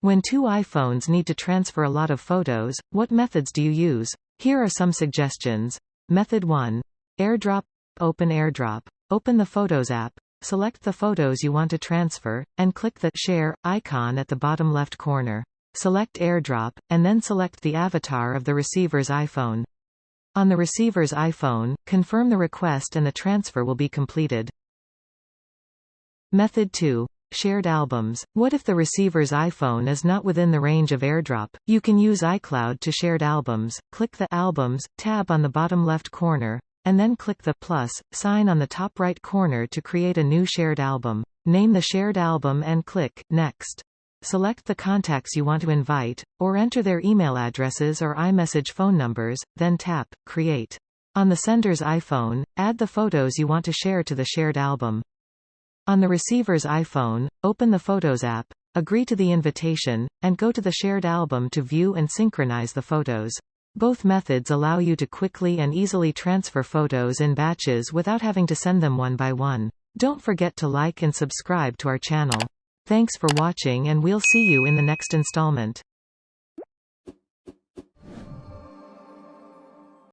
When two iPhones need to transfer a lot of photos, what methods do you use? Here are some suggestions. Method 1. AirDrop. Open AirDrop. Open the Photos app, select the photos you want to transfer, and click the Share icon at the bottom left corner. Select AirDrop, and then select the avatar of the receiver's iPhone. On the receiver's iPhone, confirm the request and the transfer will be completed. Method 2. Shared albums. What if the receiver's iPhone is not within the range of AirDrop? You can use iCloud to shared albums. Click the Albums tab on the bottom left corner, and then click the plus sign on the top right corner to create a new shared album. Name the shared album and click Next. Select the contacts you want to invite, or enter their email addresses or iMessage phone numbers, then tap Create. On the sender's iPhone, add the photos you want to share to the shared album. On the receiver's iPhone, open the Photos app, agree to the invitation, and go to the shared album to view and synchronize the photos. Both methods allow you to quickly and easily transfer photos in batches without having to send them one by one. Don't forget to like and subscribe to our channel. Thanks for watching, and we'll see you in the next installment.